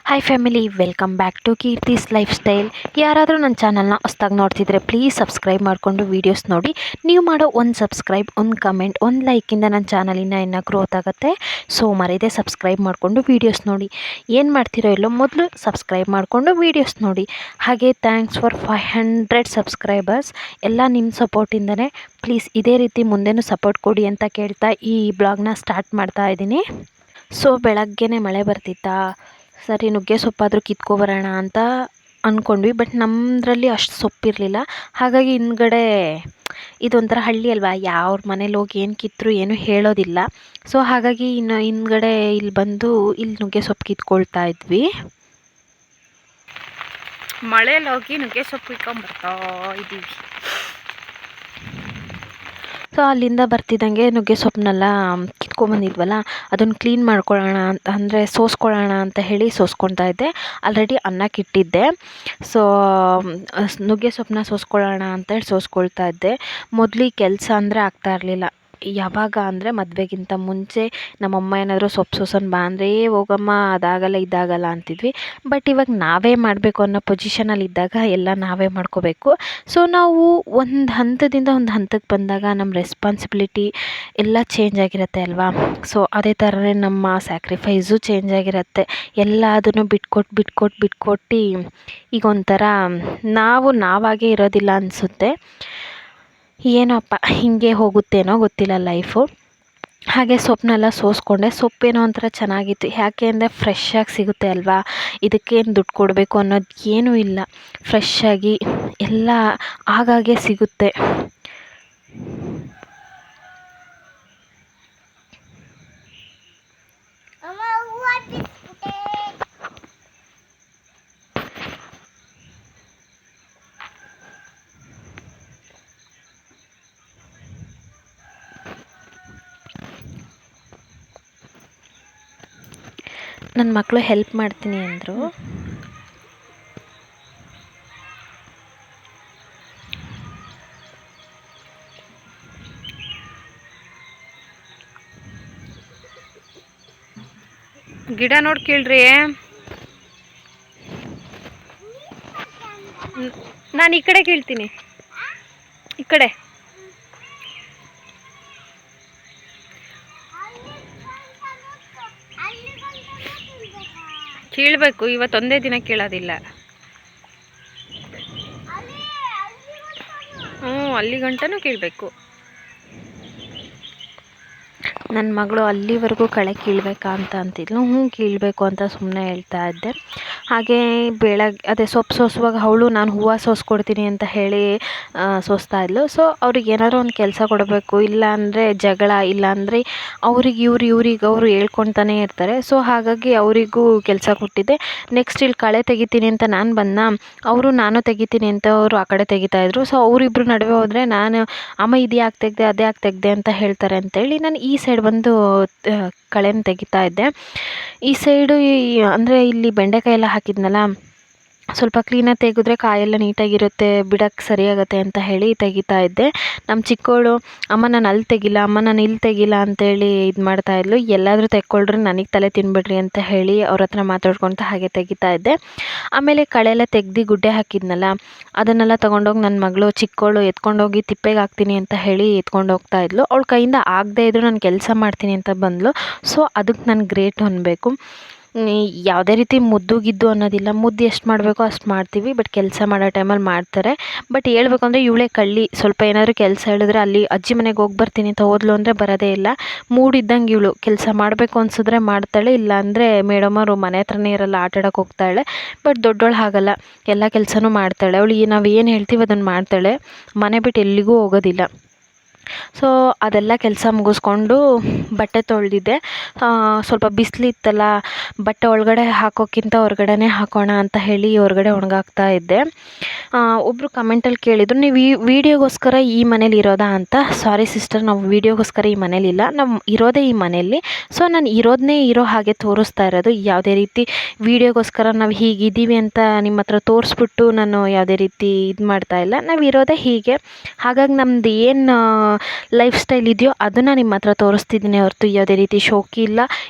Hi family, welcome back to Keerthi's lifestyle. ಯಾರಾದರೂ ನನ್ನ ಚಾನಲ್ನ ಹೊಸ್ದಾಗಿ ನೋಡ್ತಿದ್ರೆ ಪ್ಲೀಸ್ ಸಬ್ಸ್ಕ್ರೈಬ್ ಮಾಡಿಕೊಂಡು ವೀಡಿಯೋಸ್ ನೋಡಿ. ನೀವು ಮಾಡೋ ಒಂದು ಸಬ್ಸ್ಕ್ರೈಬ್, ಒಂದು ಕಮೆಂಟ್, ಒಂದು ಲೈಕಿಂದ ನನ್ನ ಚಾನಲಿನ ಇನ್ನೂ ಗ್ರೋತ್ ಆಗುತ್ತೆ. ಸೊ ಮರೀದೆ ಸಬ್ಸ್ಕ್ರೈಬ್ ಮಾಡಿಕೊಂಡು ವೀಡಿಯೋಸ್ ನೋಡಿ. ಏನು ಮಾಡ್ತಿರೋ ಇಲ್ಲೋ ಮೊದಲು ಸಬ್ಸ್ಕ್ರೈಬ್ ಮಾಡಿಕೊಂಡು ವೀಡಿಯೋಸ್ ನೋಡಿ. ಹಾಗೆ ಥ್ಯಾಂಕ್ಸ್ ಫಾರ್ 500 ಸಬ್ಸ್ಕ್ರೈಬರ್ಸ್. ಎಲ್ಲ ನಿಮ್ಮ ಸಪೋರ್ಟಿಂದನೇ. ಪ್ಲೀಸ್ ಇದೇ ರೀತಿ ಮುಂದೆನೂ ಸಪೋರ್ಟ್ ಕೊಡಿ ಅಂತ ಕೇಳ್ತಾ ಈ ಬ್ಲಾಗ್ನ ಸ್ಟಾರ್ಟ್ ಮಾಡ್ತಾ ಇದ್ದೀನಿ. ಸೊ ಬೆಳಗ್ಗೆನೇ ಮಳೆ ಬರ್ತಿತ್ತಾ, ಸರಿ ನುಗ್ಗೆ ಸೊಪ್ಪಾದರೂ ಕಿತ್ಕೊಬರೋಣ ಅಂತ ಅಂದ್ಕೊಂಡ್ವಿ. ಬಟ್ ನಮ್ಮದ್ರಲ್ಲಿ ಅಷ್ಟು ಸೊಪ್ಪಿರಲಿಲ್ಲ. ಹಾಗಾಗಿ ಹಿಂದ್ಗಡೆ ಇದೊಂಥರ ಹಳ್ಳಿ ಅಲ್ವಾ, ಯಾವ್ರ ಮನೇಲಿ ಹೋಗಿ ಏನು ಕಿತ್ತರೂ ಏನೂ ಹೇಳೋದಿಲ್ಲ. ಸೊ ಹಾಗಾಗಿ ಇನ್ನು ಹಿಂದ್ಗಡೆ ಇಲ್ಲಿ ಬಂದು ಇಲ್ಲಿ ನುಗ್ಗೆ ಸೊಪ್ಪು ಕಿತ್ಕೊಳ್ತಾ ಇದ್ವಿ. ಮಳೇಲಿ ಹೋಗಿ ನುಗ್ಗೆ ಸೊಪ್ಪು ಕಿತ್ಕೊಂಡ್ಬರ್ತಾ ಇದ್ದೀವಿ. ಸೊ ಅಲ್ಲಿಂದ ಬರ್ತಿದ್ದಂಗೆ ನುಗ್ಗೆ ಸೊಪ್ಪನ್ನೆಲ್ಲ ಕಿತ್ಕೊಂಬಂದಿದ್ವಲ್ಲ, ಅದನ್ನು ಕ್ಲೀನ್ ಮಾಡ್ಕೊಳ್ಳೋಣ ಅಂತ ಅಂದರೆ ಸೋಸ್ಕೊಳ್ಳೋಣ ಅಂತ ಹೇಳಿ ಸೋಸ್ಕೊಳ್ತಾ ಇದ್ದೆ. ಆಲ್ರೆಡಿ ಅನ್ನಕ್ಕಿಟ್ಟಿದ್ದೆ. ಸೊ ನುಗ್ಗೆ ಸೊಪ್ಪನ್ನ ಸೋಸ್ಕೊಳ್ಳೋಣ ಅಂತೇಳಿ ಸೋಸ್ಕೊಳ್ತಾ ಇದ್ದೆ. ಮೊದಲು ಈ ಕೆಲಸ ಅಂದರೆ ಆಗ್ತಾ ಇರಲಿಲ್ಲ. ಯಾವಾಗ ಅಂದರೆ ಮದುವೆಗಿಂತ ಮುಂಚೆ ನಮ್ಮಮ್ಮ ಏನಾದರೂ ಸೊಪ್ಪು ಸೋಸೋಣ ಬಾ ಅಂದರೆ ಹೋಗಮ್ಮ ಅದಾಗಲ್ಲ ಇದಾಗಲ್ಲ ಅಂತಿದ್ವಿ. ಬಟ್ ಇವಾಗ ನಾವೇ ಮಾಡಬೇಕು ಅನ್ನೋ ಪೊಸಿಷನಲ್ಲಿ ಇದ್ದಾಗ ಎಲ್ಲ ನಾವೇ ಮಾಡ್ಕೋಬೇಕು. ಸೊ ನಾವು ಒಂದು ಹಂತದಿಂದ ಒಂದು ಹಂತಕ್ಕೆ ಬಂದಾಗ ನಮ್ಮ ರೆಸ್ಪಾನ್ಸಿಬಿಲಿಟಿ ಎಲ್ಲ ಚೇಂಜ್ ಆಗಿರುತ್ತೆ ಅಲ್ವಾ. ಸೊ ಅದೇ ಥರನೇ ನಮ್ಮ ಸ್ಯಾಕ್ರಿಫೈಸು ಚೇಂಜ್ ಆಗಿರುತ್ತೆ. ಎಲ್ಲದನ್ನು ಬಿಟ್ಕೊಟ್ಟು ಈಗ ಒಂಥರ ನಾವಾಗೇ ಇರೋದಿಲ್ಲ ಅನಿಸುತ್ತೆ. ಏನೋಪ್ಪ ಹಿಂಗೆ ಹೋಗುತ್ತೇನೋ ಗೊತ್ತಿಲ್ಲ ಲೈಫು. ಹಾಗೆ ಸೊಪ್ಪನ್ನೆಲ್ಲ ಸೋಸ್ಕೊಂಡೆ. ಸೊಪ್ಪೇನೋ ಒಂಥರ ಚೆನ್ನಾಗಿತ್ತು. ಯಾಕೆ ಅಂದರೆ ಫ್ರೆಶ್ಶಾಗಿ ಸಿಗುತ್ತೆ ಅಲ್ವಾ, ಇದಕ್ಕೇನು ದುಡ್ಡು ಕೊಡಬೇಕು ಅನ್ನೋದು ಏನೂ ಇಲ್ಲ. ಫ್ರೆಶ್ಶಾಗಿ ಎಲ್ಲ ಆಗಾಗೆ ಸಿಗುತ್ತೆ. ನನ್ನ ಮಕ್ಕಳು ಹೆಲ್ಪ್ ಮಾಡ್ತೀನಿ ಅಂದರು. ಗಿಡ ನೋಡಿ ಕೇಳ್ರಿ. ನಾನು ಈ ಕಡೆ ಕೇಳ್ತೀನಿ, ಈ ಕಡೆ ಕೀಳ್ಬೇಕು. ಇವತ್ತೊಂದೇ ದಿನ ಕೇಳೋದಿಲ್ಲ. ಅಲ್ಲಿ ಗಂಟನೂ ಕೀಳ್ಬೇಕು. ನನ್ನ ಮಗಳು ಅಲ್ಲಿವರೆಗೂ ಕಳೆ ಕೀಳಬೇಕಾ ಅಂತ ಅಂತಿದ್ಲು. ಕೀಳಬೇಕು ಅಂತ ಸುಮ್ಮನೆ ಹೇಳ್ತಾ ಇದ್ದೆ. ಹಾಗೆ ಅದೇ ಸೊಪ್ಪು ಸೋಸುವಾಗ ಅವಳು ನಾನು ಹೂವು ಸೋಸ್ಕೊಡ್ತೀನಿ ಅಂತ ಹೇಳಿ ಸೋಸ್ತಾ ಇದ್ಲು. ಸೊ ಅವ್ರಿಗೆ ಏನಾದ್ರು ಒಂದು ಕೆಲಸ ಕೊಡಬೇಕು, ಇಲ್ಲ ಅಂದರೆ ಜಗಳ, ಇಲ್ಲ ಅಂದರೆ ಇವ್ರಿಗೆ ಅವರು ಹೇಳ್ಕೊತಾನೆ ಇರ್ತಾರೆ. ಸೊ ಹಾಗಾಗಿ ಅವರಿಗೂ ಕೆಲಸ ಕೊಟ್ಟಿದ್ದೆ. ನೆಕ್ಸ್ಟ್ ಇಲ್ಲಿ ಕಳೆ ತೆಗಿತೀನಿ ಅಂತ ನಾನು ತೆಗಿತೀನಿ ಅಂತ ಅವರು ಆ ಕಡೆ ತೆಗಿತಾಯಿದ್ರು. ಸೊ ಅವರಿಬ್ಬರು ನಡುವೆ ಹೋದರೆ ನಾನು ಅಮ್ಮ ಇದು ಯಾಕೆ ತೆಗೆದೆ ಅದೇ ಯಾಕೆ ತೆಗೆದೆ ಅಂತ ಹೇಳ್ತಾರೆ ಅಂತೇಳಿ ನಾನು ಈ ಸೈಡ್ ಬಂದು ಕಳೆನ ತೆಗಿತಾ ಇದ್ದೆ. ಈ ಸೈಡು ಅಂದರೆ ಇಲ್ಲಿ ಬೆಂಡೆಕಾಯಿ ಎಲ್ಲ ಹಾಕಿದ್ನಲ್ಲ, ಸ್ವಲ್ಪ ಕ್ಲೀನಾಗಿ ತೆಗೆದ್ರೆ ಕಾಯೆಲ್ಲ ನೀಟಾಗಿರುತ್ತೆ, ಬಿಡೋಕ್ಕೆ ಸರಿಯಾಗುತ್ತೆ ಅಂತ ಹೇಳಿ ತೆಗಿತಾ ಇದ್ದೆ. ನಮ್ಮ ಚಿಕ್ಕವಳು ಅಮ್ಮ ನಾನು ಅಲ್ಲಿ ತೆಗಿಲ್ಲ, ಅಮ್ಮ ನಾನು ಇಲ್ಲಿ ತೆಗಿಲ್ಲ ಅಂತೇಳಿ ಇದು ಮಾಡ್ತಾಯಿದ್ಲು. ಎಲ್ಲಾದರೂ ತೆಕ್ಕೊಳ್ರಿ, ನನಗೆ ತಲೆ ತಿನ್ಬಿಡ್ರಿ ಅಂತ ಹೇಳಿ ಅವ್ರ ಹತ್ರ ಮಾತಾಡ್ಕೊತ ಹಾಗೆ ತೆಗಿತಾ ಇದ್ದೆ. ಆಮೇಲೆ ಕಳೆ ಎಲ್ಲ ತೆಗ್ದು ಗುಡ್ಡೆ ಹಾಕಿದ್ನಲ್ಲ, ಅದನ್ನೆಲ್ಲ ತೊಗೊಂಡೋಗಿ ನನ್ನ ಮಗಳು ಚಿಕ್ಕವಳು ಎತ್ಕೊಂಡೋಗಿ ತಿಪ್ಪೆಗೆ ಹಾಕ್ತೀನಿ ಅಂತ ಹೇಳಿ ಎತ್ಕೊಂಡು ಹೋಗ್ತಾ ಇದ್ಲು. ಅವಳ ಕೈಯಿಂದ ಆಗದೇ ಇದ್ದರೂ ನಾನು ಕೆಲಸ ಮಾಡ್ತೀನಿ ಅಂತ ಬಂದಳು. ಸೊ ಅದಕ್ಕೆ ನಾನು ಗ್ರೇಟ್ ಅನ್ನಬೇಕು. ಯಾವುದೇ ರೀತಿ ಮುದ್ದು ಅನ್ನೋದಿಲ್ಲ. ಮುದ್ದು ಎಷ್ಟು ಮಾಡಬೇಕೋ ಅಷ್ಟು ಮಾಡ್ತೀವಿ, ಬಟ್ ಕೆಲಸ ಮಾಡೋ ಟೈಮಲ್ಲಿ ಮಾಡ್ತಾರೆ. ಬಟ್ ಹೇಳ್ಬೇಕು ಅಂದರೆ ಇವಳೇ ಕಳ್ಳಿ. ಸ್ವಲ್ಪ ಏನಾದರೂ ಕೆಲಸ ಹೇಳಿದ್ರೆ ಅಲ್ಲಿ ಅಜ್ಜಿ ಮನೆಗೆ ಹೋಗಿ ಬರ್ತೀನಿ ಅಂತ ಹೋದ್ಲು ಅಂದರೆ ಬರೋದೇ ಇಲ್ಲ. ಮೂಡಿದ್ದಂಗೆ ಇವಳು ಕೆಲಸ ಮಾಡಬೇಕು ಅನ್ಸಿದ್ರೆ ಮಾಡ್ತಾಳೆ, ಇಲ್ಲ ಅಂದರೆ ಮೇಡಮವರು ಮನೆ ಹತ್ರನೇ ಇರಲ್ಲ, ಆಟಾಡೋಕೆ ಹೋಗ್ತಾಳೆ. ಬಟ್ ದೊಡ್ಡವಳು ಹಾಗಲ್ಲ, ಎಲ್ಲ ಕೆಲಸನೂ ಮಾಡ್ತಾಳೆ. ಅವಳು ನಾವು ಏನು ಹೇಳ್ತೀವಿ ಅದನ್ನು ಮಾಡ್ತಾಳೆ. ಮನೆ ಬಿಟ್ಟು ಎಲ್ಲಿಗೂ ಹೋಗೋದಿಲ್ಲ. ಸೊ ಅದೆಲ್ಲ ಕೆಲಸ ಮುಗಿಸ್ಕೊಂಡು ಬಟ್ಟೆ ತೊಳೆದಿದ್ದೆ. ಸ್ವಲ್ಪ ಬಿಸಿಲಿತ್ತಲ್ಲ, ಬಟ್ಟೆ ಒಳಗಡೆ ಹಾಕೋಕ್ಕಿಂತ ಹೊರಗಡೆನೇ ಹಾಕೋಣ ಅಂತ ಹೇಳಿ ಹೊರಗಡೆ ಒಣಗಾಕ್ತಾ ಇದ್ದೆ. ಒಬ್ಬರು ಕಮೆಂಟಲ್ಲಿ ಕೇಳಿದ್ರು, ನೀವು ಈ ವಿಡಿಯೋಗೋಸ್ಕರ ಈ ಮನೇಲಿ ಇರೋದಾ ಅಂತ. ಸಾರಿ ಸಿಸ್ಟರ್, ನಾವು ವಿಡಿಯೋಗೋಸ್ಕರ ಈ ಮನೇಲಿಲ್ಲ, ನಾವು ಇರೋದೇ ಈ ಮನೆಯಲ್ಲಿ. ಸೊ ನಾನು ಇರೋದನ್ನೇ ಇರೋ ಹಾಗೆ ತೋರಿಸ್ತಾ ಇರೋದು. ಯಾವುದೇ ರೀತಿ ವಿಡಿಯೋಗೋಸ್ಕರ ನಾವು ಹೀಗಿದ್ದೀವಿ ಅಂತ ನಿಮ್ಮ ಹತ್ರ ತೋರಿಸ್ಬಿಟ್ಟು ನಾನು ಯಾವುದೇ ರೀತಿ ಇದು ಮಾಡ್ತಾಯಿಲ್ಲ. ನಾವು ಇರೋದೇ ಹೀಗೆ. ಹಾಗಾಗಿ ನಮ್ಮದು ಏನು ಲೈಫ್ ಸ್ಟೈಲ್ ಇದೆಯೋ ಅದನ್ನು ನಿಮ್ಮ ಹತ್ರ ತೋರಿಸ್ತಿದ್ದೀನಿ ಹೊರತು ಯಾವುದೇ ರೀತಿ ಶೋಕಿ ಇಲ್ಲ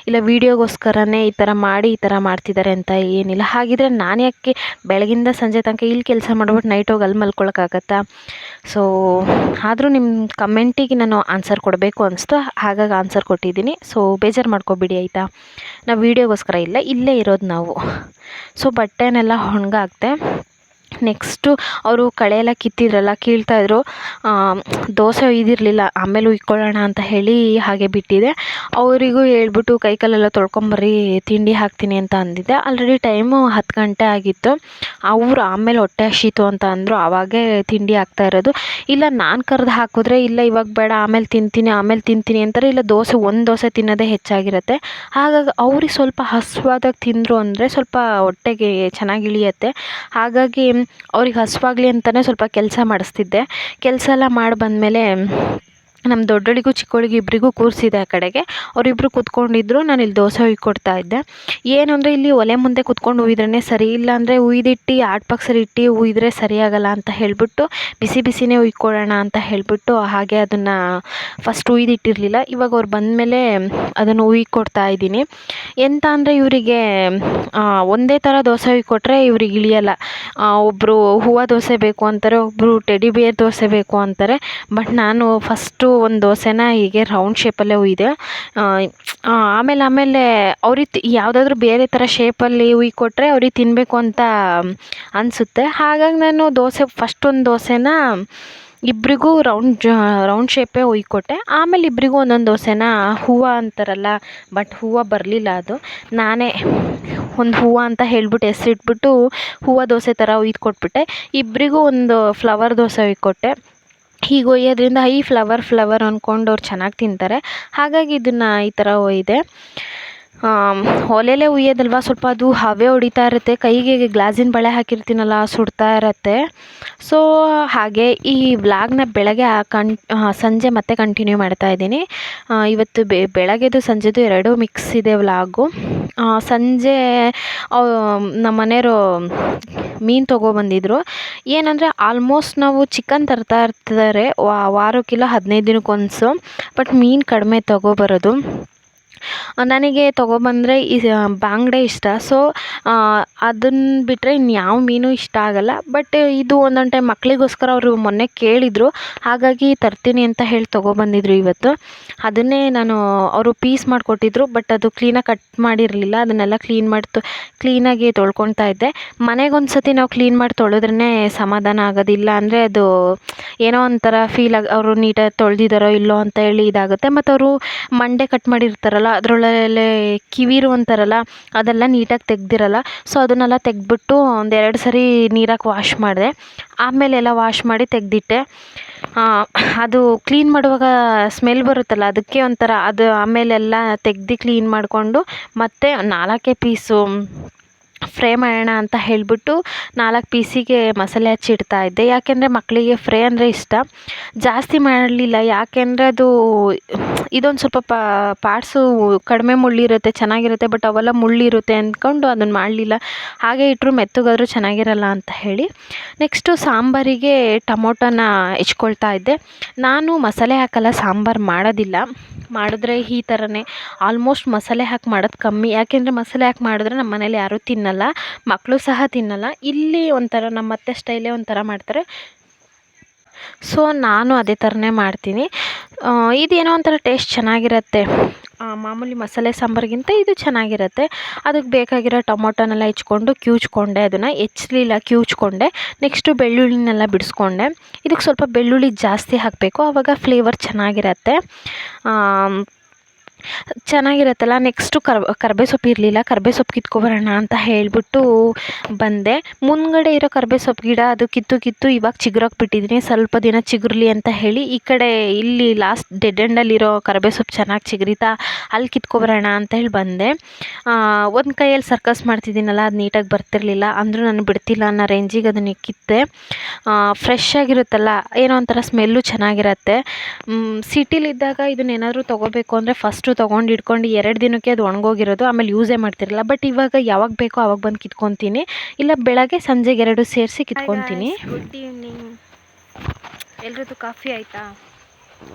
ವೀಡಿಯೋಗೋಸ್ಕರನೇ ಈ ಥರ ಮಾಡಿ ಈ ಥರ ಮಾಡ್ತಿದ್ದಾರೆ ಅಂತ ಏನಿಲ್ಲ. ಹಾಗಿದ್ರೆ ನಾನು ಯಾಕೆ ಬೆಳಗಿಂದ ಸಂಜೆ ತನಕ ಇಲ್ಲಿ ಕೆಲಸ ಮಾಡ್ಬಿಟ್ಟು ನೈಟ್ ಹೋಗಿ ಅಲ್ಲಿ ಮಲ್ಕೊಳಕ್ಕಾಗತ್ತಾ? ಸೊ ಆದರೂ ನಿಮ್ಮ ಕಮೆಂಟಿಗೆ ನಾನು ಆನ್ಸರ್ ಕೊಡಬೇಕು ಅನಿಸ್ತು, ಹಾಗಾಗಿ ಆನ್ಸರ್ ಕೊಟ್ಟಿದ್ದೀನಿ. ಸೊ ಬೇಜಾರು ಮಾಡ್ಕೊಬಿಡಿ ಆಯಿತಾ. ನಾವು ವೀಡಿಯೋಗೋಸ್ಕರ ಇಲ್ಲೇ ಇರೋದು ನಾವು. ಸೊ ಬಟ್ಟೆನೆಲ್ಲ ಒಣಗಾಕ್ದೆ. ನೆಕ್ಸ್ಟು ಅವರು ಕಳೆ ಎಲ್ಲ ಕಿತ್ತಿದ್ರಲ್ಲ, ಕೀಳ್ತಾಯಿದ್ರು. ದೋಸೆ ಒಯ್ದಿರಲಿಲ್ಲ, ಆಮೇಲೆ ಉಯ್ಕೊಳ್ಳೋಣ ಅಂತ ಹೇಳಿ ಹಾಗೆ ಬಿಟ್ಟಿದೆ. ಅವರಿಗೂ ಹೇಳ್ಬಿಟ್ಟು ಕೈಕಾಲೆಲ್ಲ ತೊಳ್ಕೊಂಬರ್ರಿ ತಿಂಡಿ ಹಾಕ್ತೀನಿ ಅಂತ ಅಂದಿದ್ದೆ. ಆಲ್ರೆಡಿ ಟೈಮು 10 ಗಂಟೆ ಆಗಿತ್ತು. ಅವರು ಆಮೇಲೆ ಹೊಟ್ಟೆ ಹಸೀತು ಅಂತ ಅಂದರು, ಆವಾಗೇ ತಿಂಡಿ ಹಾಕ್ತಾ ಇರೋದು. ಇಲ್ಲ ನಾನು ಕರೆದು ಹಾಕಿದ್ರೆ ಇಲ್ಲ ಇವಾಗ ಬೇಡ ಆಮೇಲೆ ತಿಂತೀನಿ ಅಂತಾರೆ. ಇಲ್ಲ ಒಂದು ದೋಸೆ ತಿನ್ನೋದೇ ಹೆಚ್ಚಾಗಿರುತ್ತೆ. ಹಾಗಾಗಿ ಅವ್ರಿಗೆ ಸ್ವಲ್ಪ ಹಸಿವಾದಾಗ ತಿಂದರು ಅಂದರೆ ಸ್ವಲ್ಪ ಹೊಟ್ಟೆಗೆ ಚೆನ್ನಾಗಿ ಇಳಿಯುತ್ತೆ. ಹಾಗಾಗಿ ಅವ್ರಿಗೆ ಹಸಿವಾಗಲಿ ಅಂತಲೇ ಸ್ವಲ್ಪ ಕೆಲಸ ಮಾಡಿಸ್ತಿದ್ದೆ. ಕೆಲಸ ಎಲ್ಲ ಮಾಡಿ ಬಂದಮೇಲೆ ನಮ್ಮ ದೊಡ್ಡಳಿಗೂ ಚಿಕ್ಕವಳಿಗೂ ಇಬ್ಬರಿಗೂ ಕೂರಿಸಿದೆ ಆ ಕಡೆಗೆ. ಅವರಿಬ್ಬರು ಕೂತ್ಕೊಂಡಿದ್ರು, ನಾನು ಇಲ್ಲಿ ದೋಸೆ ಹುಯ್ಕೊಡ್ತಾ ಇದ್ದೆ. ಏನು ಅಂದರೆ ಇಲ್ಲಿ ಒಲೆ ಮುಂದೆ ಕೂತ್ಕೊಂಡು ಹುಯ್ದ್ರೇ ಸರಿ, ಇಲ್ಲ ಅಂದರೆ ಹುಯ್ದಿಟ್ಟು ಆಟ್ ಬಾಕ್ಸಲ್ಲಿ ಇಟ್ಟು ಹುಯ್ದ್ರೆ ಸರಿಯಾಗಲ್ಲ ಅಂತ ಹೇಳಿಬಿಟ್ಟು ಬಿಸಿನೇ ಹುಯ್ಕೊಡೋಣ ಅಂತ ಹೇಳಿಬಿಟ್ಟು ಹಾಗೆ ಅದನ್ನು ಫಸ್ಟ್ ಹುಯ್ದಿಟ್ಟಿರಲಿಲ್ಲ. ಇವಾಗ ಅವ್ರು ಬಂದಮೇಲೆ ಅದನ್ನು ಹುಯ್ಕೊಡ್ತಾ ಇದ್ದೀನಿ. ಎಂತ ಅಂದರೆ ಇವರಿಗೆ ಒಂದೇ ಥರ ದೋಸೆ ಹುಯ್ಕೊಟ್ರೆ ಇವ್ರಿಗೆ ಇಳಿಯಲ್ಲ. ಒಬ್ಬರು ಹೂವು ದೋಸೆ ಬೇಕು ಅಂತಾರೆ, ಒಬ್ಬರು ಟೆಡಿ ಬಿಯರ್ ದೋಸೆ ಬೇಕು ಅಂತಾರೆ. ಬಟ್ ನಾನು ಫಸ್ಟು ಒಂದು ದೋಸೆನ ಹೀಗೆ ರೌಂಡ್ ಶೇಪಲ್ಲೇ ಹುಯ್ದೆ. ಆಮೇಲೆ ಅವ್ರಿಗೆ ಯಾವುದಾದ್ರೂ ಬೇರೆ ಥರ ಶೇಪಲ್ಲಿ ಹುಯ್ಕೊಟ್ರೆ ಅವ್ರಿಗೆ ತಿನ್ನಬೇಕು ಅಂತ ಅನಿಸುತ್ತೆ. ಹಾಗಾಗಿ ನಾನು ಫಸ್ಟ್ ಒಂದು ದೋಸೆನ ಇಬ್ಬರಿಗೂ ರೌಂಡ್ ಶೇಪೇ ಹುಯ್ಕೊಟ್ಟೆ. ಆಮೇಲೆ ಇಬ್ಬರಿಗೂ ಒಂದೊಂದು ದೋಸೆನ ಹೂವು ಅಂತಾರಲ್ಲ, ಬಟ್ ಹೂವು ಬರಲಿಲ್ಲ. ಅದು ನಾನೇ ಒಂದು ಹೂವು ಅಂತ ಹೇಳ್ಬಿಟ್ಟು ಹೆಸರಿಟ್ಬಿಟ್ಟು ಹೂವು ದೋಸೆ ಥರ ಹುಯ್ದು ಕೊಟ್ಬಿಟ್ಟೆ. ಇಬ್ಬರಿಗೂ ಒಂದು ಫ್ಲವರ್ ದೋಸೆ ಹುಯ್ಕೊಟ್ಟೆ. ಹೀಗೆ ಒಯ್ಯೋದ್ರಿಂದ ಫ್ಲವರ್ ಅಂದ್ಕೊಂಡು ಅವ್ರು ಚೆನ್ನಾಗಿ ತಿಂತಾರೆ. ಹಾಗಾಗಿ ಇದನ್ನು ಈ ಥರ ಒಯ್ದೆ. ಒಲೆಲೇ ಹುಯ್ಯೋದಲ್ವ, ಸ್ವಲ್ಪ ಅದು ಹವೆ ಹೊಡಿತಾ ಇರುತ್ತೆ, ಕೈಗೆ ಗ್ಲಾಸಿನ ಬಳೆ ಹಾಕಿರ್ತೀನಲ್ಲ ಸುಡ್ತಾ ಇರುತ್ತೆ. ಸೊ ಹಾಗೆ ಈ ವ್ಲಾಗ್ನ ಬೆಳಗ್ಗೆ ಸಂಜೆ ಮತ್ತೆ ಕಂಟಿನ್ಯೂ ಮಾಡ್ತಾ ಇದ್ದೀನಿ. ಇವತ್ತು ಬೆಳಗ್ಗೆದು ಸಂಜೆದು ಎರಡೂ ಮಿಕ್ಸ್ ಇದೆ ವ್ಲಾಗು. ಸಂಜೆ ನಮ್ಮ ಮನೆಯವರು ಮೀನು ತೊಗೊಬಂದಿದ್ರು. ಏನಂದರೆ ಆಲ್ಮೋಸ್ಟ್ ನಾವು ಚಿಕನ್ ತರ್ತಾ ಇರ್ತಾರೆ ವಾರಕ್ಕಿಲ್ಲ 15 ದಿನಕ್ಕೊಂದು. ಬಟ್ ಮೀನು ಕಡಿಮೆ ತೊಗೊಬರೋದು. ನನಗೆ ತೊಗೊಬಂದರೆ ಈ ಬಾಂಗ್ಡೆ ಇಷ್ಟ. ಸೊ ಅದನ್ನು ಬಿಟ್ಟರೆ ಇನ್ಯಾವ ಮೀನು ಇಷ್ಟ ಆಗಲ್ಲ. ಬಟ್ ಇದು ಒಂದೊಂದು ಟೈಮ್ ಮಕ್ಕಳಿಗೋಸ್ಕರ ಅವರು ಮೊನ್ನೆ ಕೇಳಿದರು, ಹಾಗಾಗಿ ತರ್ತೀನಿ ಅಂತ ಹೇಳಿ ತೊಗೊಬಂದಿದ್ರು ಇವತ್ತು. ಅದನ್ನೇ ಅವರು ಪೀಸ್ ಮಾಡಿಕೊಟ್ಟಿದ್ರು. ಬಟ್ ಅದು ಕ್ಲೀನಾಗಿ ಕಟ್ ಮಾಡಿರಲಿಲ್ಲ. ಅದನ್ನೆಲ್ಲ ಕ್ಲೀನಾಗಿ ತೊಳ್ಕೊತಾ ಇದ್ದೆ. ಮನೆಗೊಂದು ಸತಿ ನಾವು ಕ್ಲೀನ್ ಮಾಡಿ ತೊಳೆದ್ರೇ ಸಮಾಧಾನ ಆಗೋದಿಲ್ಲ. ಅಂದರೆ ಅದು ಏನೋ ಒಂಥರ ಅವರು ನೀಟಾಗಿ ತೊಳೆದಿದ್ದಾರೋ ಇಲ್ಲೋ ಅಂತ ಹೇಳಿ ಇದಾಗುತ್ತೆ. ಮತ್ತು ಅವರು ಮಂಡೆ ಕಟ್ ಮಾಡಿರ್ತಾರಲ್ಲ, ಅದರೊಳಗೆ ಕಿವಿರು ಅಂತಾರಲ್ಲ, ಅದೆಲ್ಲ ನೀಟಾಗಿ ತೆಗ್ದಿರಲ್ಲ. ಸೊ ಅದನ್ನೆಲ್ಲ ತೆಗೆದ್ಬಿಟ್ಟು 1-2 ಸರಿ ನೀರಾಗಿ ವಾಶ್ ಮಾಡಿದೆ. ಆಮೇಲೆಲ್ಲ ವಾಶ್ ಮಾಡಿ ತೆಗೆದಿಟ್ಟೆ. ಅದು ಕ್ಲೀನ್ ಮಾಡುವಾಗ ಸ್ಮೆಲ್ ಬರುತ್ತಲ್ಲ, ಅದಕ್ಕೆ ಒಂಥರ ಅದು ಆಮೇಲೆಲ್ಲ ತೆಗ್ದು ಕ್ಲೀನ್ ಮಾಡಿಕೊಂಡು ಮತ್ತೆ 4 ಪೀಸು ಫ್ರೈ ಮಾಡೋಣ ಅಂತ ಹೇಳಿಬಿಟ್ಟು 4 ಪೀಸಿಗೆ ಮಸಾಲೆ ಹಚ್ಚಿಡ್ತಾ ಇದ್ದೆ. ಯಾಕೆಂದರೆ ಮಕ್ಕಳಿಗೆ ಫ್ರೈ ಅಂದರೆ ಇಷ್ಟ. ಜಾಸ್ತಿ ಮಾಡಲಿಲ್ಲ, ಯಾಕೆಂದರೆ ಅದು ಇದೊಂದು ಸ್ವಲ್ಪ ಪಾರ್ಟ್ಸು ಕಡಿಮೆ ಮುಳ್ಳಿರುತ್ತೆ, ಚೆನ್ನಾಗಿರುತ್ತೆ. ಬಟ್ ಅವೆಲ್ಲ ಮುಳ್ಳಿರುತ್ತೆ ಅಂದ್ಕೊಂಡು ಅದನ್ನು ಮಾಡಲಿಲ್ಲ. ಹಾಗೆ ಇಟ್ಟರು ಮೆತ್ತಗಾದರೂ ಚೆನ್ನಾಗಿರಲ್ಲ ಅಂತ ಹೇಳಿ. ನೆಕ್ಸ್ಟು ಸಾಂಬಾರಿಗೆ ಟೊಮೊಟೊನ ಹೆಚ್ಕೊಳ್ತಾ ಇದ್ದೆ. ನಾನು ಮಸಾಲೆ ಹಾಕಲ್ಲ, ಸಾಂಬಾರು ಮಾಡೋದಿಲ್ಲ. ಮಾಡಿದ್ರೆ ಈ ಥರನೇ ಆಲ್ಮೋಸ್ಟ್ ಮಸಾಲೆ ಹಾಕಿ ಮಾಡೋದು ಕಮ್ಮಿ. ಯಾಕೆಂದರೆ ಮಸಾಲೆ ಹಾಕಿ ಮಾಡಿದ್ರೆ ನಮ್ಮ ಮನೇಲಿ ಯಾರೂ ತಿನ್ನಲ್ಲ, ಮಕ್ಕಳು ಸಹ ತಿನ್ನಲ್ಲ. ಇಲ್ಲಿ ಒಂಥರ ನಮ್ಮ ಅತ್ತೆ ಸ್ಟೈಲೇ ಒಂಥರ ಮಾಡ್ತಾರೆ. ಸೊ ನಾನು ಅದೇ ಥರನೇ ಮಾಡ್ತೀನಿ. ಇದೇನೋ ಒಂಥರ ಟೇಸ್ಟ್ ಚೆನ್ನಾಗಿರುತ್ತೆ. ಮಾಮೂಲಿ ಮಸಾಲೆ ಸಾಂಬಾರಿಗಿಂತ ಇದು ಚೆನ್ನಾಗಿರುತ್ತೆ. ಅದಕ್ಕೆ ಬೇಕಾಗಿರೋ ಟೊಮೊಟೊನೆಲ್ಲ ಹೆಚ್ಕೊಂಡು ಕ್ಯೂಚ್ಕೊಂಡೆ, ಅದನ್ನು ಹೆಚ್ಚಲಿಲ್ಲ, ಕ್ಯೂಚ್ಕೊಂಡೆ. ನೆಕ್ಸ್ಟು ಬೆಳ್ಳುಳ್ಳಿನೆಲ್ಲ ಬಿಡಿಸ್ಕೊಂಡೆ. ಇದಕ್ಕೆ ಸ್ವಲ್ಪ ಬೆಳ್ಳುಳ್ಳಿ ಜಾಸ್ತಿ ಹಾಕಬೇಕು, ಆವಾಗ ಫ್ಲೇವರ್ ಚೆನ್ನಾಗಿರುತ್ತಲ್ಲ. ನೆಕ್ಸ್ಟು ಕರ್ಬೇ ಸೊಪ್ಪು ಇರಲಿಲ್ಲ, ಕರ್ಬೇ ಸೊಪ್ಪು ಕಿತ್ಕೊಬರೋಣ ಅಂತ ಹೇಳಿಬಿಟ್ಟು ಬಂದೆ. ಮುಂದ್ಗಡೆ ಇರೋ ಕರ್ಬೇ ಸೊಪ್ಪು ಗಿಡ ಅದು ಕಿತ್ತು ಇವಾಗ ಚಿಗುರೋಕೆ ಬಿಟ್ಟಿದ್ದೀನಿ, ಸ್ವಲ್ಪ ದಿನ ಚಿಗುರ್ಲಿ ಅಂತ ಹೇಳಿ. ಈ ಕಡೆ ಇಲ್ಲಿ ಲಾಸ್ಟ್ ಡೆಡ್ ಎಂಡಲ್ಲಿರೋ ಕರ್ಬೇ ಸೊಪ್ಪು ಚೆನ್ನಾಗಿ ಚಿಗುರಿತಾ, ಅಲ್ಲಿ ಕಿತ್ಕೊಬರೋಣ ಅಂತ ಹೇಳಿ ಬಂದೆ. ಒಂದು ಕೈಯಲ್ಲಿ ಸರ್ಕಸ್ ಮಾಡ್ತಿದ್ದೀನಲ್ಲ, ಅದು ನೀಟಾಗಿ ಬರ್ತಿರಲಿಲ್ಲ. ಅಂದರೂ ನಾನು ಬಿಡ್ತಿಲ್ಲ ಅನ್ನೋ ರೇಂಜಿಗೆ ಅದನ್ನು ಕಿತ್ತೆ. ಫ್ರೆಶ್ ಆಗಿರುತ್ತಲ್ಲ, ಏನೋ ಒಂಥರ ಸ್ಮೆಲ್ಲು ಚೆನ್ನಾಗಿರುತ್ತೆ. ಸಿಟಿಲಿದ್ದಾಗ ಇದನ್ನೇನಾದರೂ ತೊಗೋಬೇಕು ಅಂದರೆ ಫಸ್ಟು ತೊಗೊಂಡು ಇಟ್ಕೊಂಡು 2 ದಿನಕ್ಕೆ ಅದು ಒಣಗೋಗಿರೋದು, ಆಮೇಲೆ ಯೂಸೇ ಮಾಡ್ತಿರಲಿಲ್ಲ. ಬಟ್ ಇವಾಗ ಯಾವಾಗ ಬೇಕೋ ಆವಾಗ ಬಂದು ಕಿತ್ಕೊತೀನಿ, ಇಲ್ಲ ಬೆಳಗ್ಗೆ ಸಂಜೆಗೆ 2 ಸೇರಿಸಿ ಕಿತ್ಕೊತೀನಿ. Good evening. ಎಲ್ರದ್ದು ಕಾಫಿ ಆಯಿತಾ?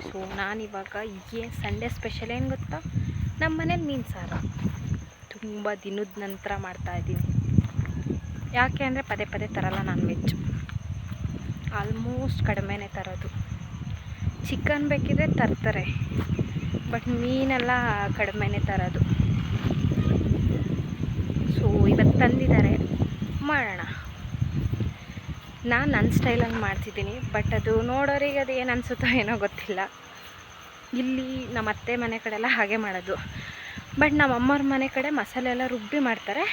ಸೊ ನಾನಿವಾಗ ಸಂಡೇ ಸ್ಪೆಷಲ್ ಏನು ಗೊತ್ತಾ, ನಮ್ಮ ಮನೇಲಿ ಮೀನು ಸಾರು ತುಂಬ ದಿನದ ನಂತರ ಮಾಡ್ತಾಯಿದ್ದೀನಿ. ಯಾಕೆ ಅಂದರೆ ಪದೇ ಪದೇ ತರಲ್ಲ ನಾನ್ ವೆಜ್, ಆಲ್ಮೋಸ್ಟ್ ಕಡಿಮೆನೇ ತರೋದು. ಚಿಕನ್ ಬೇಕಿದ್ರೆ ತರ್ತಾರೆ, ಬಟ್ ಮೀನೆಲ್ಲ ಕಡಿಮೆನೇ ತರೋದು. ಸೊ ಇವತ್ತು ತಂದಿದ್ದಾರೆ, ಮಾಡೋಣ. ನಾನು ನನ್ನ ಸ್ಟೈಲಲ್ಲಿ ಮಾಡ್ತಿದ್ದೀನಿ, ಬಟ್ ಅದು ನೋಡೋರಿಗೆ ಅದು ಏನು ಅನಿಸುತ್ತೋ ಏನೋ ಗೊತ್ತಿಲ್ಲ. ಇಲ್ಲಿ ನಮ್ಮ ಅತ್ತೆ ಮನೆ ಕಡೆ ಎಲ್ಲ ಹಾಗೆ ಮಾಡೋದು, ಬಟ್ ನಮ್ಮ ಅಮ್ಮವ್ರ ಮನೆ ಕಡೆ ಮಸಾಲೆ ಎಲ್ಲ ರುಬ್ಬಿ ಮಾಡ್ತಾರೆ.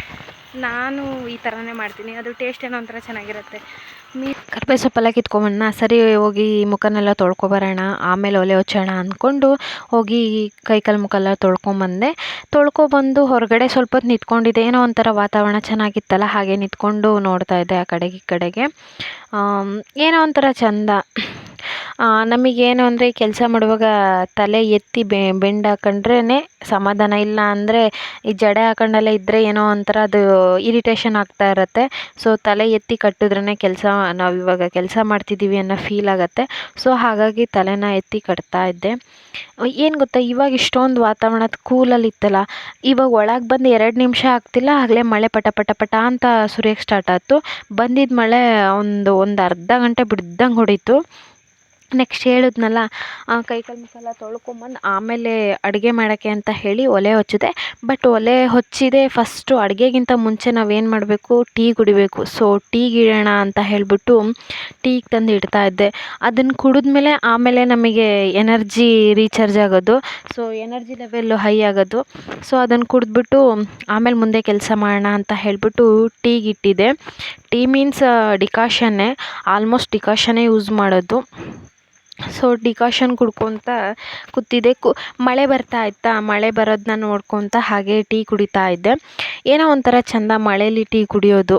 ನಾನು ಈ ಥರನೇ ಮಾಡ್ತೀನಿ, ಅದು ಟೇಸ್ಟ್ ಏನೋ ಒಂಥರ ಚೆನ್ನಾಗಿರುತ್ತೆ. ಕರ್ಬೇವು ಸೊಪ್ಪೆಲ್ಲ ಕಿತ್ಕೊಂಬಣ್ಣ, ಸರಿ ಹೋಗಿ ಮುಖನೆಲ್ಲ ತೊಳ್ಕೊಬರೋಣ, ಆಮೇಲೆ ಒಲೆ ಹಚ್ಚೋಣ ಅಂದ್ಕೊಂಡು ಹೋಗಿ ಕೈಕಾಲು ಮುಖೆಲ್ಲ ತೊಳ್ಕೊಂಬಂದೆ. ತೊಳ್ಕೊಬಂದು ಹೊರಗಡೆ ಸ್ವಲ್ಪ ಹೊತ್ತು ನಿಂತ್ಕೊಂಡಿದ್ದೆ. ಏನೋ ಒಂಥರ ವಾತಾವರಣ ಚೆನ್ನಾಗಿತ್ತಲ್ಲ, ಹಾಗೆ ನಿಂತ್ಕೊಂಡು ನೋಡ್ತಾ ಇದ್ದೆ ಆ ಕಡೆಗೆ ಈ ಕಡೆಗೆ. ಏನೋ ಒಂಥರ ಚಂದ. ನಮಗೇನು ಅಂದರೆ ಕೆಲಸ ಮಾಡುವಾಗ ತಲೆ ಎತ್ತಿ ಬೆಂಡ್ ಹಾಕೊಂಡ್ರೇ ಸಮಾಧಾನ, ಇಲ್ಲ ಅಂದರೆ ಈ ಜಡೆ ಹಾಕೊಂಡೆಲ್ಲ ಇದ್ದರೆ ಏನೋ ಒಂಥರ ಅದು ಇರಿಟೇಷನ್ ಆಗ್ತಾ ಇರುತ್ತೆ. ಸೊ ತಲೆ ಎತ್ತಿ ಕಟ್ಟಿದ್ರೇ ನಾವು ಇವಾಗ ಕೆಲಸ ಮಾಡ್ತಿದ್ದೀವಿ ಅನ್ನೋ ಫೀಲ್ ಆಗುತ್ತೆ. ಸೊ ಹಾಗಾಗಿ ತಲೆನ ಎತ್ತಿ ಕಟ್ತಾ ಇದ್ದೆ. ಏನು ಗೊತ್ತಾ, ಇವಾಗ ಇಷ್ಟೊಂದು ವಾತಾವರಣ ಕೂಲಲ್ಲಿ ಇತ್ತಲ್ಲ, ಇವಾಗ ಒಳಗೆ ಬಂದು 2 ನಿಮಿಷ ಆಗ್ತಿಲ್ಲ, ಆಗಲೇ ಮಳೆ ಪಟ ಪಟ ಪಟ ಅಂತ ಸುರಿಯೋಕ್ಕೆ ಸ್ಟಾರ್ಟ್ ಆಯ್ತು. ಬಂದಿದ್ದ ಮಳೆ ಒಂದು ಅರ್ಧ ಗಂಟೆ ಬಿಡ್ದಂಗೆ ಹೊಡೀತು. ನೆಕ್ಸ್ಟ್ ಹೇಳಿದ್ನಲ್ಲ, ಕೈಕಾಲು ಮುಖೆಲ್ಲ ತೊಳ್ಕೊಂಬಂದು ಆಮೇಲೆ ಅಡುಗೆ ಮಾಡೋಕ್ಕೆ ಅಂತ ಹೇಳಿ ಒಲೆ ಹಚ್ಚಿದೆ. ಬಟ್ ಒಲೆ ಹಚ್ಚಿದೆ ಫಸ್ಟು ಅಡುಗೆಗಿಂತ ಮುಂಚೆ ನಾವೇನು ಮಾಡಬೇಕು, ಟೀ ಕುಡಿಬೇಕು. ಸೊ ಟೀಗಿಡೋಣ ಅಂತ ಹೇಳಿಬಿಟ್ಟು ಟೀಗೆ ತಂದು ಇಡ್ತಾ ಇದ್ದೆ. ಅದನ್ನು ಕುಡಿದ್ಮೇಲೆ ಆಮೇಲೆ ನಮಗೆ ಎನರ್ಜಿ ರೀಚಾರ್ಜ್ ಆಗೋದು, ಸೊ ಎನರ್ಜಿ ಲೆವೆಲ್ಲು ಹೈ ಆಗೋದು. ಸೊ ಅದನ್ನು ಕುಡಿದ್ಬಿಟ್ಟು ಆಮೇಲೆ ಮುಂದೆ ಕೆಲಸ ಮಾಡೋಣ ಅಂತ ಹೇಳಿಬಿಟ್ಟು ಟೀಗಿಟ್ಟಿದ್ದೆ. ಟೀ ಮೀನ್ಸ್ ಡಿಕಾಷನ್ನೇ, ಆಲ್ಮೋಸ್ಟ್ ಡಿಕಾಷನ್ನೇ ಯೂಸ್ ಮಾಡೋದು. ಸೊ ಡಿಕಾಷನ್ ಕುಡ್ಕೊತ ಕೂತಿದ್ದೆ. ಮಳೆ ಬರ್ತಾ ಇತ್ತಾ, ಮಳೆ ಬರೋದನ್ನ ನೋಡ್ಕೊತ ಹಾಗೆ ಟೀ ಕುಡಿತಾ ಇದ್ದೆ. ಏನೋ ಒಂಥರ ಚೆಂದ ಮಳೇಲಿ ಟೀ ಕುಡಿಯೋದು.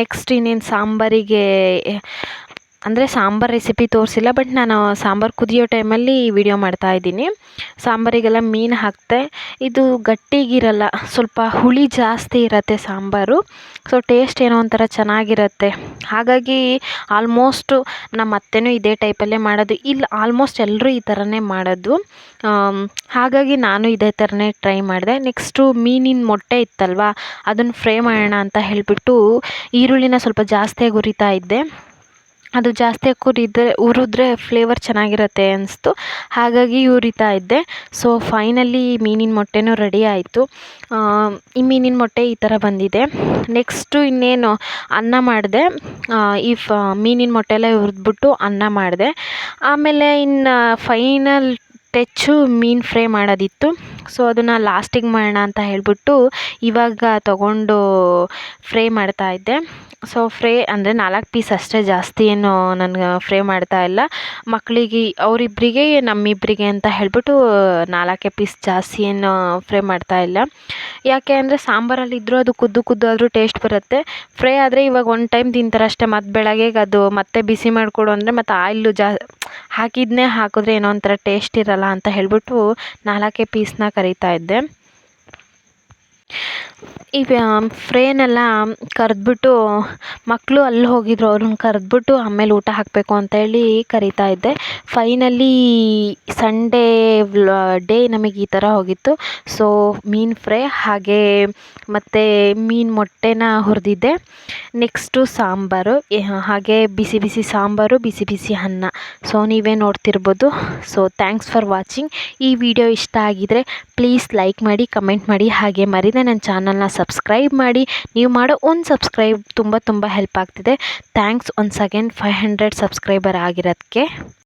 ನೆಕ್ಸ್ಟ್ ಇನ್ನೇನು ಸಾಂಬಾರಿಗೆ, ಅಂದರೆ ಸಾಂಬಾರು ರೆಸಿಪಿ ತೋರಿಸಿಲ್ಲ, ಬಟ್ ನಾನು ಸಾಂಬಾರು ಕುದಿಯೋ ಟೈಮಲ್ಲಿ ವಿಡಿಯೋ ಮಾಡ್ತಾಯಿದ್ದೀನಿ. ಸಾಂಬಾರಿಗೆಲ್ಲ ಮೀನು ಹಾಕ್ತೆ. ಇದು ಗಟ್ಟಿಗಿರಲ್ಲ, ಸ್ವಲ್ಪ ಹುಳಿ ಜಾಸ್ತಿ ಇರುತ್ತೆ ಸಾಂಬಾರು. ಸೊ ಟೇಸ್ಟ್ ಏನೋ ಒಂಥರ ಚೆನ್ನಾಗಿರುತ್ತೆ. ಹಾಗಾಗಿ ಆಲ್ಮೋಸ್ಟು ನಮ್ಮ ಅತ್ತೆನೂ ಇದೇ ಟೈಪಲ್ಲೇ ಮಾಡೋದು. ಇಲ್ಲಿ ಆಲ್ಮೋಸ್ಟ್ ಎಲ್ಲರೂ ಈ ಥರನೇ ಮಾಡೋದು. ಹಾಗಾಗಿ ನಾನು ಇದೇ ಥರನೇ ಟ್ರೈ ಮಾಡಿದೆ. ನೆಕ್ಸ್ಟು ಮೀನಿನ ಮೊಟ್ಟೆ ಇತ್ತಲ್ವ, ಅದನ್ನು ಫ್ರೈ ಮಾಡೋಣ ಅಂತ ಹೇಳಿಬಿಟ್ಟು ಈರುಳ್ಳಿನ ಸ್ವಲ್ಪ ಜಾಸ್ತಿಯಾಗಿ ಹುರಿತಾ ಇದ್ದೆ. ಅದು ಜಾಸ್ತಿಯಾಗಿ ಹುರಿದ್ರೆ ಫ್ಲೇವರ್ ಚೆನ್ನಾಗಿರುತ್ತೆ ಅನಿಸ್ತು, ಹಾಗಾಗಿ ಹುರಿತಾ ಇದ್ದೆ. ಸೊ ಫೈನಲಿ ಮೀನಿನ ಮೊಟ್ಟೆನೂ ರೆಡಿ ಆಯಿತು. ಈ ಮೀನಿನ ಮೊಟ್ಟೆ ಈ ಥರ ಬಂದಿದೆ. ನೆಕ್ಸ್ಟು ಇನ್ನೇನು ಅನ್ನ ಮಾಡಿದೆ. ಮೀನಿನ ಮೊಟ್ಟೆ ಎಲ್ಲ ಹುರಿದ್ಬಿಟ್ಟು ಅನ್ನ ಮಾಡಿದೆ. ಆಮೇಲೆ ಇನ್ನು ಫೈನಲ್ ಟಚ್ಚು ಮೀನು ಫ್ರೈ ಮಾಡೋದಿತ್ತು. ಸೊ ಅದನ್ನು ಲಾಸ್ಟಿಗೆ ಮಾಡೋಣ ಅಂತ ಹೇಳಿಬಿಟ್ಟು ಇವಾಗ ತೊಗೊಂಡು ಫ್ರೈ ಮಾಡ್ತಾಯಿದ್ದೆ. ಸೊ ಫ್ರೈ ಅಂದರೆ 4 ಪೀಸ್ ಅಷ್ಟೇ, ಜಾಸ್ತಿ ಏನು ನನಗೆ ಫ್ರೈ ಮಾಡ್ತಾ ಇಲ್ಲ. ಮಕ್ಕಳಿಗೆ ಅವರಿಬ್ಬರಿಗೆ ನಮ್ಮಿಬ್ಬರಿಗೆ ಅಂತ ಹೇಳಿಬಿಟ್ಟು 4 ಪೀಸ್, ಜಾಸ್ತಿ ಏನು ಫ್ರೈ ಮಾಡ್ತಾ ಇಲ್ಲ. ಯಾಕೆ ಅಂದರೆ ಸಾಂಬಾರಲ್ಲಿದ್ದರೂ ಅದು ಕುದ್ದು ಆದರೂ ಟೇಸ್ಟ್ ಬರುತ್ತೆ. ಫ್ರೈ ಆದರೆ ಇವಾಗ ಒಂದು ಟೈಮ್ ತಿಂತಾರೆ ಅಷ್ಟೇ, ಮತ್ತು ಬೆಳಗ್ಗೆಗೆ ಅದು ಮತ್ತೆ ಬಿಸಿ ಮಾಡಿಕೊಡು ಅಂದರೆ ಮತ್ತು ಆಯಿಲು ಹಾಕಿದ್ನೇ ಹಾಕಿದ್ರೆ ಏನೋ ಒಂಥರ ಟೇಸ್ಟ್ ಇರಲ್ಲ ಅಂತ ಹೇಳಿಬಿಟ್ಟು 4 ಪೀಸ್ನ ಕರಿತಾ ಇದ್ದೆ. ಈ ಫ್ರೈನೆಲ್ಲ ಕರೆದ್ಬಿಟ್ಟು ಮಕ್ಕಳು ಅಲ್ಲಿ ಹೋಗಿದ್ರು, ಅವ್ರನ್ನ ಕರೆದ್ಬಿಟ್ಟು ಆಮೇಲೆ ಊಟ ಹಾಕಬೇಕು ಅಂತೇಳಿ ಕರಿತಾ ಇದ್ದೆ. ಫೈನಲಿ ಸಂಡೇ ಡೇ ನಮಗೆ ಈ ಥರ ಹೋಗಿತ್ತು. ಸೊ ಮೀನು ಫ್ರೈ ಹಾಗೆ ಮತ್ತು ಮೀನು ಮೊಟ್ಟೆನ ಹುರಿದಿದ್ದೆ. ನೆಕ್ಸ್ಟು ಸಾಂಬಾರು, ಹಾಗೆ ಬಿಸಿ ಬಿಸಿ ಸಾಂಬಾರು, ಬಿಸಿ ಬಿಸಿ ಅನ್ನ. ಸೊ ನೀವೇ ನೋಡ್ತಿರ್ಬೋದು. So thanks for watching. ಈ ವಿಡಿಯೋ ಇಷ್ಟ ಆಗಿದರೆ ಪ್ಲೀಸ್ ಲೈಕ್ ಮಾಡಿ, ಕಮೆಂಟ್ ಮಾಡಿ, ಹಾಗೆ ಮರಿದೆ ನನ್ನ ಚಾನಲ್ನ ಸಬ್ಸ್ಕ್ರೈಬ್ ಮಾಡಿ. ನೀವು ಮಾಡೋ ಒಂದು ಸಬ್ಸ್ಕ್ರೈಬ್ ತುಂಬ ಹೆಲ್ಪ್ ಆಗ್ತಿದೆ. Thanks once again 500 subscriber ಆಗಿರೋದಕ್ಕೆ.